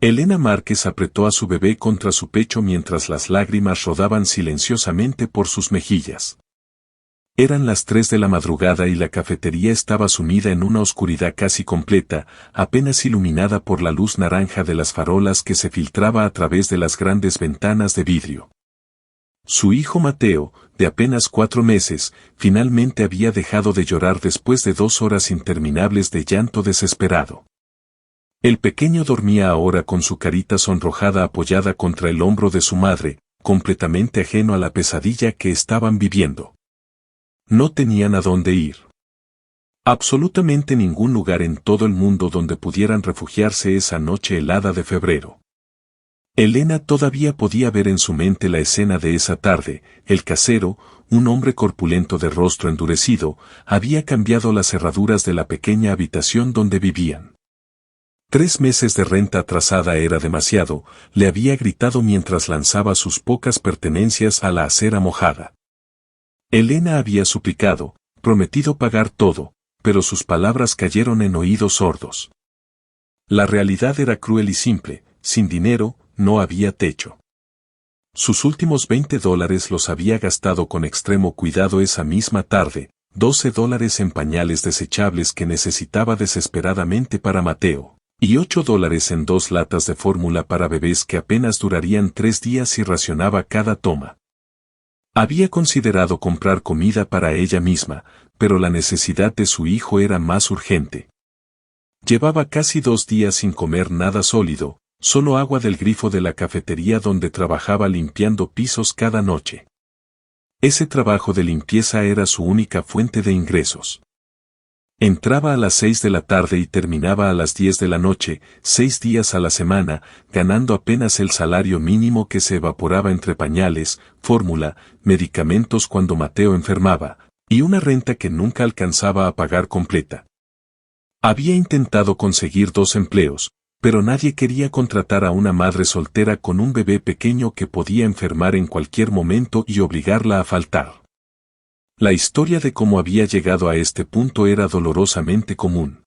Elena Márquez apretó a su bebé contra su pecho mientras las lágrimas rodaban silenciosamente por sus mejillas. Eran las 3 de la madrugada y la cafetería estaba sumida en una oscuridad casi completa, apenas iluminada por la luz naranja de las farolas que se filtraba a través de las grandes ventanas de vidrio. Su hijo Mateo, de apenas 4 meses, finalmente había dejado de llorar después de 2 horas interminables de llanto desesperado. El pequeño dormía ahora con su carita sonrojada apoyada contra el hombro de su madre, completamente ajeno a la pesadilla que estaban viviendo. No tenían a dónde ir. Absolutamente ningún lugar en todo el mundo donde pudieran refugiarse esa noche helada de febrero. Elena todavía podía ver en su mente la escena de esa tarde. El casero, un hombre corpulento de rostro endurecido, había cambiado las cerraduras de la pequeña habitación donde vivían. 3 meses de renta atrasada era demasiado, le había gritado mientras lanzaba sus pocas pertenencias a la acera mojada. Elena había suplicado, prometido pagar todo, pero sus palabras cayeron en oídos sordos. La realidad era cruel y simple: sin dinero, no había techo. Sus últimos $20 los había gastado con extremo cuidado esa misma tarde, $12 en pañales desechables que necesitaba desesperadamente para Mateo, y $8 en 2 latas de fórmula para bebés que apenas durarían 3 días y racionaba cada toma. Había considerado comprar comida para ella misma, pero la necesidad de su hijo era más urgente. Llevaba casi 2 días sin comer nada sólido, solo agua del grifo de la cafetería donde trabajaba limpiando pisos cada noche. Ese trabajo de limpieza era su única fuente de ingresos. Entraba a las 6 de la tarde y terminaba a las 10 de la noche, 6 días a la semana, ganando apenas el salario mínimo que se evaporaba entre pañales, fórmula, medicamentos cuando Mateo enfermaba, y una renta que nunca alcanzaba a pagar completa. Había intentado conseguir 2 empleos, pero nadie quería contratar a una madre soltera con un bebé pequeño que podía enfermar en cualquier momento y obligarla a faltar. La historia de cómo había llegado a este punto era dolorosamente común.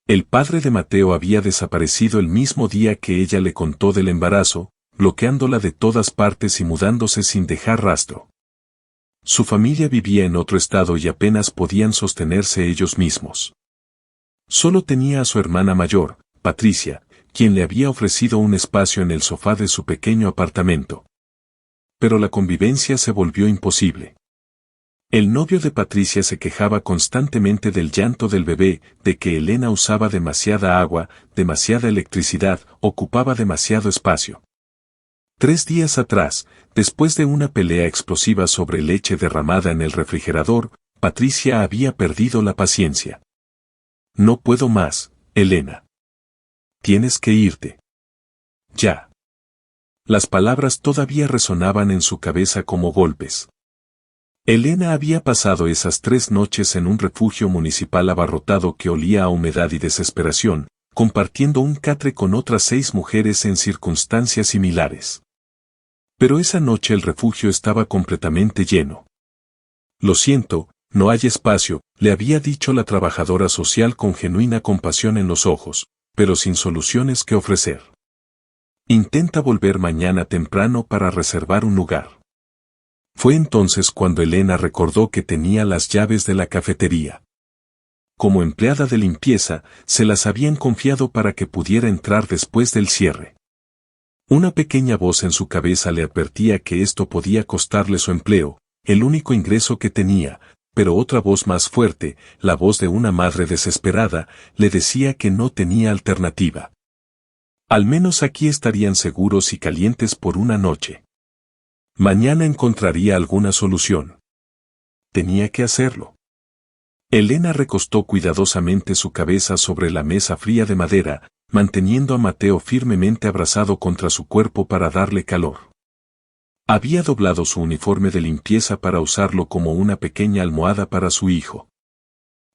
El padre de Mateo había desaparecido el mismo día que ella le contó del embarazo, bloqueándola de todas partes y mudándose sin dejar rastro. Su familia vivía en otro estado y apenas podían sostenerse ellos mismos. Solo tenía a su hermana mayor, Patricia, quien le había ofrecido un espacio en el sofá de su pequeño apartamento. Pero la convivencia se volvió imposible. El novio de Patricia se quejaba constantemente del llanto del bebé, de que Elena usaba demasiada agua, demasiada electricidad, ocupaba demasiado espacio. 3 días atrás, después de una pelea explosiva sobre leche derramada en el refrigerador, Patricia había perdido la paciencia. No puedo más, Elena. Tienes que irte. Ya. Las palabras todavía resonaban en su cabeza como golpes. Elena había pasado esas 3 noches en un refugio municipal abarrotado que olía a humedad y desesperación, compartiendo un catre con otras 6 mujeres en circunstancias similares. Pero esa noche el refugio estaba completamente lleno. Lo siento, no hay espacio, le había dicho la trabajadora social con genuina compasión en los ojos, pero sin soluciones que ofrecer. Intenta volver mañana temprano para reservar un lugar. Fue entonces cuando Elena recordó que tenía las llaves de la cafetería. Como empleada de limpieza, se las habían confiado para que pudiera entrar después del cierre. Una pequeña voz en su cabeza le advertía que esto podía costarle su empleo, el único ingreso que tenía, pero otra voz más fuerte, la voz de una madre desesperada, le decía que no tenía alternativa. Al menos aquí estarían seguros y calientes por una noche. Mañana encontraría alguna solución. Tenía que hacerlo. Elena recostó cuidadosamente su cabeza sobre la mesa fría de madera, manteniendo a Mateo firmemente abrazado contra su cuerpo para darle calor. Había doblado su uniforme de limpieza para usarlo como una pequeña almohada para su hijo.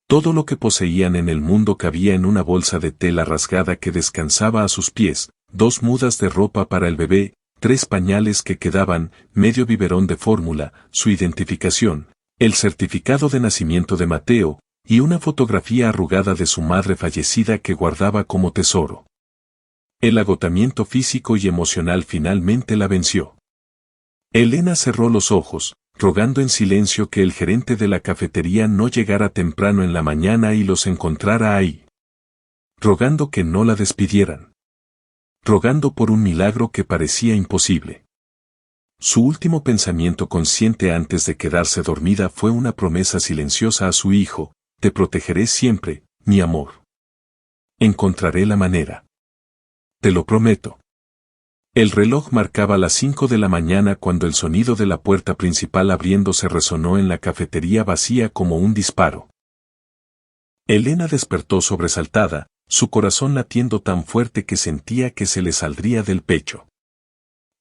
Todo lo que poseían en el mundo cabía en una bolsa de tela rasgada que descansaba a sus pies, 2 mudas de ropa para el bebé, 3 pañales que quedaban, medio biberón de fórmula, su identificación, el certificado de nacimiento de Mateo, y una fotografía arrugada de su madre fallecida que guardaba como tesoro. El agotamiento físico y emocional finalmente la venció. Elena cerró los ojos, rogando en silencio que el gerente de la cafetería no llegara temprano en la mañana y los encontrara ahí. Rogando que no la despidieran. Rogando por un milagro que parecía imposible. Su último pensamiento consciente antes de quedarse dormida fue una promesa silenciosa a su hijo: te protegeré siempre, mi amor. Encontraré la manera. Te lo prometo. El reloj marcaba las 5 de la mañana cuando el sonido de la puerta principal abriéndose resonó en la cafetería vacía como un disparo. Elena despertó sobresaltada, su corazón latiendo tan fuerte que sentía que se le saldría del pecho.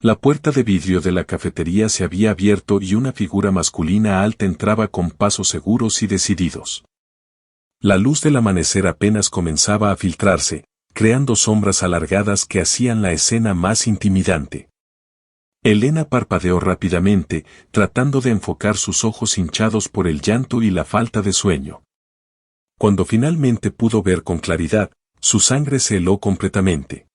La puerta de vidrio de la cafetería se había abierto y una figura masculina alta entraba con pasos seguros y decididos. La luz del amanecer apenas comenzaba a filtrarse, creando sombras alargadas que hacían la escena más intimidante. Elena parpadeó rápidamente, tratando de enfocar sus ojos hinchados por el llanto y la falta de sueño. Cuando finalmente pudo ver con claridad, su sangre se heló completamente.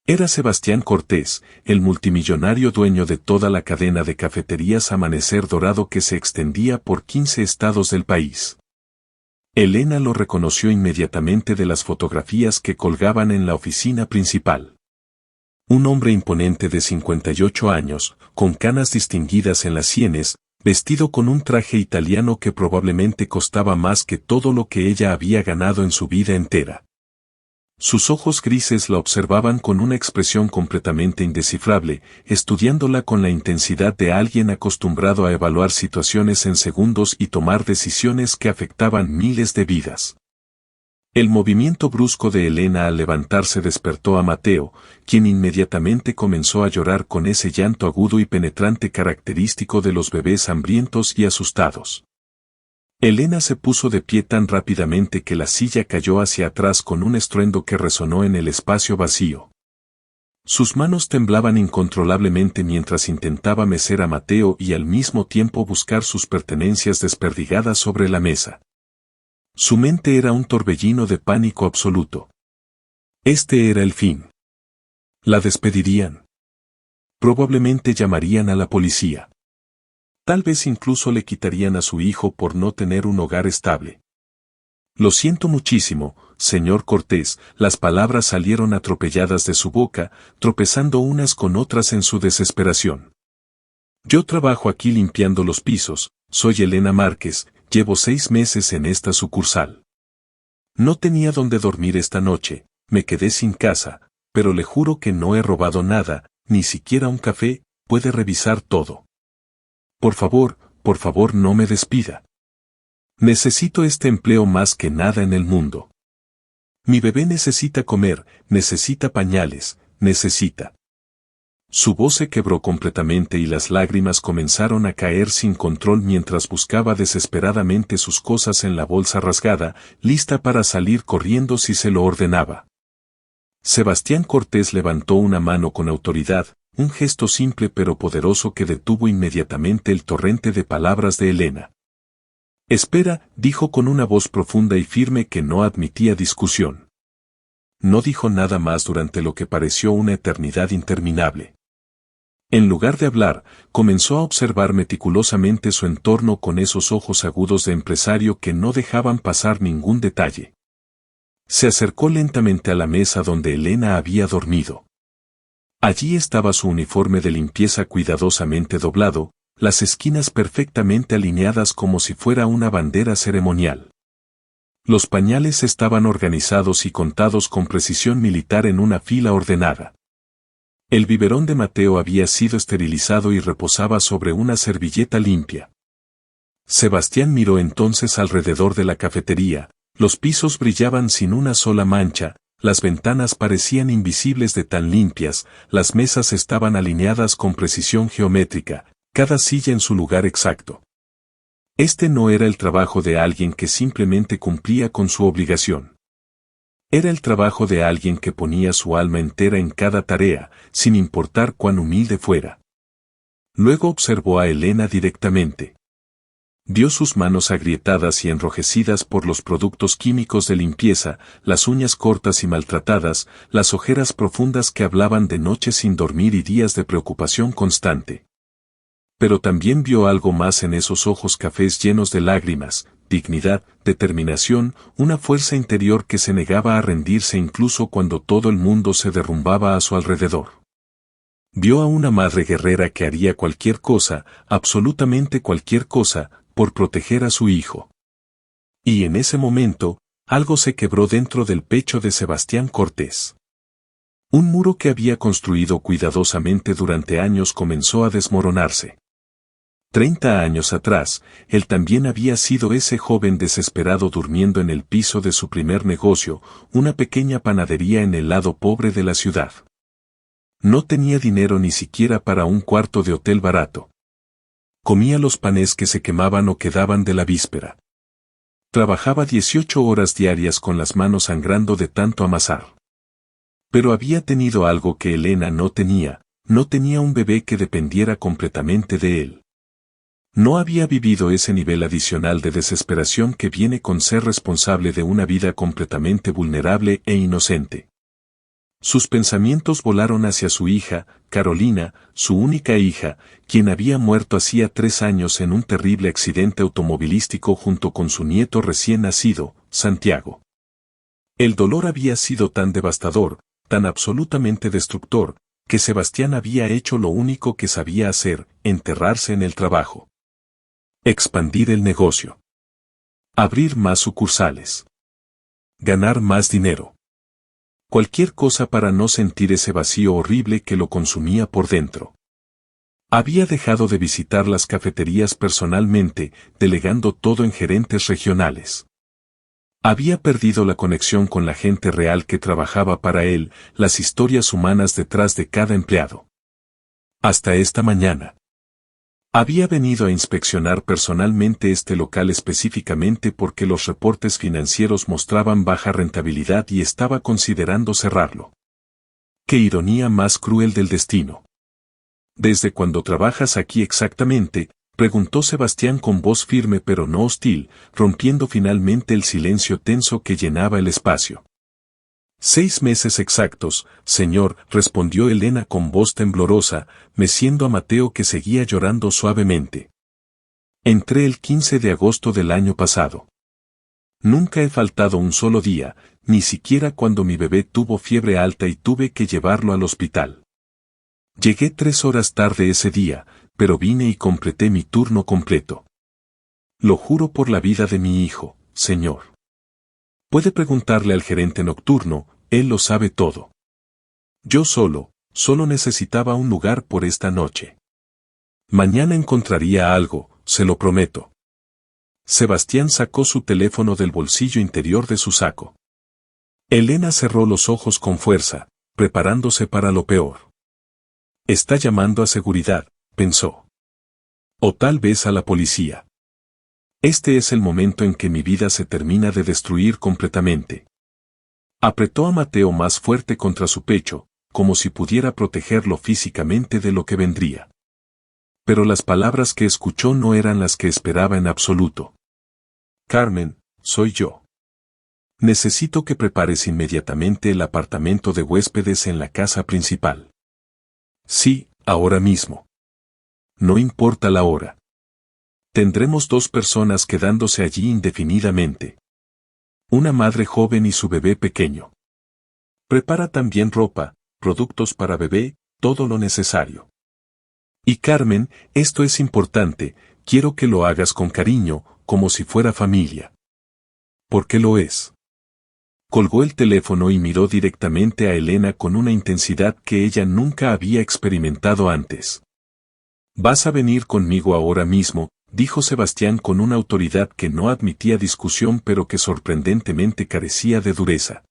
Era Sebastián Cortés, el multimillonario dueño de toda la cadena de cafeterías Amanecer Dorado que se extendía por 15 estados del país. Elena lo reconoció inmediatamente de las fotografías que colgaban en la oficina principal. Un hombre imponente de 58 años, con canas distinguidas en las sienes, vestido con un traje italiano que probablemente costaba más que todo lo que ella había ganado en su vida entera. Sus ojos grises la observaban con una expresión completamente indescifrable, estudiándola con la intensidad de alguien acostumbrado a evaluar situaciones en segundos y tomar decisiones que afectaban miles de vidas. El movimiento brusco de Elena al levantarse despertó a Mateo, quien inmediatamente comenzó a llorar con ese llanto agudo y penetrante característico de los bebés hambrientos y asustados. Elena se puso de pie tan rápidamente que la silla cayó hacia atrás con un estruendo que resonó en el espacio vacío. Sus manos temblaban incontrolablemente mientras intentaba mecer a Mateo y al mismo tiempo buscar sus pertenencias desperdigadas sobre la mesa. Su mente era un torbellino de pánico absoluto. Este era el fin. La despedirían. Probablemente llamarían a la policía. Tal vez incluso le quitarían a su hijo por no tener un hogar estable. Lo siento muchísimo, señor Cortés, las palabras salieron atropelladas de su boca, tropezando unas con otras en su desesperación. Yo trabajo aquí limpiando los pisos, soy Elena Márquez, llevo 6 meses en esta sucursal. No tenía dónde dormir esta noche, me quedé sin casa, pero le juro que no he robado nada, ni siquiera un café, puede revisar todo. Por favor no me despida. Necesito este empleo más que nada en el mundo. Mi bebé necesita comer, necesita pañales, necesita. Su voz se quebró completamente y las lágrimas comenzaron a caer sin control mientras buscaba desesperadamente sus cosas en la bolsa rasgada, lista para salir corriendo si se lo ordenaba. Sebastián Cortés levantó una mano con autoridad, un gesto simple pero poderoso que detuvo inmediatamente el torrente de palabras de Elena. Espera, dijo con una voz profunda y firme que no admitía discusión. No dijo nada más durante lo que pareció una eternidad interminable. En lugar de hablar, comenzó a observar meticulosamente su entorno con esos ojos agudos de empresario que no dejaban pasar ningún detalle. Se acercó lentamente a la mesa donde Elena había dormido. Allí estaba su uniforme de limpieza cuidadosamente doblado, las esquinas perfectamente alineadas como si fuera una bandera ceremonial. Los pañales estaban organizados y contados con precisión militar en una fila ordenada. El biberón de Mateo había sido esterilizado y reposaba sobre una servilleta limpia. Sebastián miró entonces alrededor de la cafetería, los pisos brillaban sin una sola mancha, las ventanas parecían invisibles de tan limpias, las mesas estaban alineadas con precisión geométrica, cada silla en su lugar exacto. Este no era el trabajo de alguien que simplemente cumplía con su obligación. Era el trabajo de alguien que ponía su alma entera en cada tarea, sin importar cuán humilde fuera. Luego observó a Elena directamente. Vio sus manos agrietadas y enrojecidas por los productos químicos de limpieza, las uñas cortas y maltratadas, las ojeras profundas que hablaban de noches sin dormir y días de preocupación constante. Pero también vio algo más en esos ojos cafés llenos de lágrimas, dignidad, determinación, una fuerza interior que se negaba a rendirse incluso cuando todo el mundo se derrumbaba a su alrededor. Vio a una madre guerrera que haría cualquier cosa, absolutamente cualquier cosa, por proteger a su hijo. Y en ese momento, algo se quebró dentro del pecho de Sebastián Cortés. Un muro que había construido cuidadosamente durante años comenzó a desmoronarse. 30 años atrás, él también había sido ese joven desesperado durmiendo en el piso de su primer negocio, una pequeña panadería en el lado pobre de la ciudad. No tenía dinero ni siquiera para un cuarto de hotel barato. Comía los panes que se quemaban o quedaban de la víspera. Trabajaba 18 horas diarias con las manos sangrando de tanto amasar. Pero había tenido algo que Elena no tenía un bebé que dependiera completamente de él. No había vivido ese nivel adicional de desesperación que viene con ser responsable de una vida completamente vulnerable e inocente. Sus pensamientos volaron hacia su hija, Carolina, su única hija, quien había muerto hacía 3 años en un terrible accidente automovilístico junto con su nieto recién nacido, Santiago. El dolor había sido tan devastador, tan absolutamente destructor, que Sebastián había hecho lo único que sabía hacer, enterrarse en el trabajo. Expandir el negocio. Abrir más sucursales. Ganar más dinero. Cualquier cosa para no sentir ese vacío horrible que lo consumía por dentro. Había dejado de visitar las cafeterías personalmente, delegando todo en gerentes regionales. Había perdido la conexión con la gente real que trabajaba para él, las historias humanas detrás de cada empleado. Hasta esta mañana. Había venido a inspeccionar personalmente este local específicamente porque los reportes financieros mostraban baja rentabilidad y estaba considerando cerrarlo. ¡Qué ironía más cruel del destino! ¿Desde cuándo trabajas aquí exactamente?, preguntó Sebastián con voz firme pero no hostil, rompiendo finalmente el silencio tenso que llenaba el espacio. 6 meses exactos, señor, respondió Elena con voz temblorosa, meciendo a Mateo que seguía llorando suavemente. Entré el 15 de agosto del año pasado. Nunca he faltado un solo día, ni siquiera cuando mi bebé tuvo fiebre alta y tuve que llevarlo al hospital. Llegué 3 horas tarde ese día, pero vine y completé mi turno completo. Lo juro por la vida de mi hijo, señor. Puede preguntarle al gerente nocturno, él lo sabe todo. Yo solo necesitaba un lugar por esta noche. Mañana encontraría algo, se lo prometo. Sebastián sacó su teléfono del bolsillo interior de su saco. Elena cerró los ojos con fuerza, preparándose para lo peor. Está llamando a seguridad, pensó. O tal vez a la policía. Este es el momento en que mi vida se termina de destruir completamente. Apretó a Mateo más fuerte contra su pecho, como si pudiera protegerlo físicamente de lo que vendría. Pero las palabras que escuchó no eran las que esperaba en absoluto. Carmen, soy yo. Necesito que prepares inmediatamente el apartamento de huéspedes en la casa principal. Sí, ahora mismo. No importa la hora. Tendremos 2 personas quedándose allí indefinidamente. Una madre joven y su bebé pequeño. Prepara también ropa, productos para bebé, todo lo necesario. Y Carmen, esto es importante, quiero que lo hagas con cariño, como si fuera familia. ¿Por qué lo es? Colgó el teléfono y miró directamente a Elena con una intensidad que ella nunca había experimentado antes. Vas a venir conmigo ahora mismo, dijo Sebastián con una autoridad que no admitía discusión pero que sorprendentemente carecía de dureza.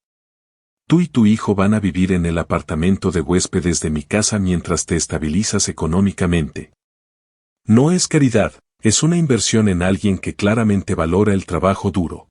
Tú y tu hijo van a vivir en el apartamento de huéspedes de mi casa mientras te estabilizas económicamente. No es caridad, es una inversión en alguien que claramente valora el trabajo duro.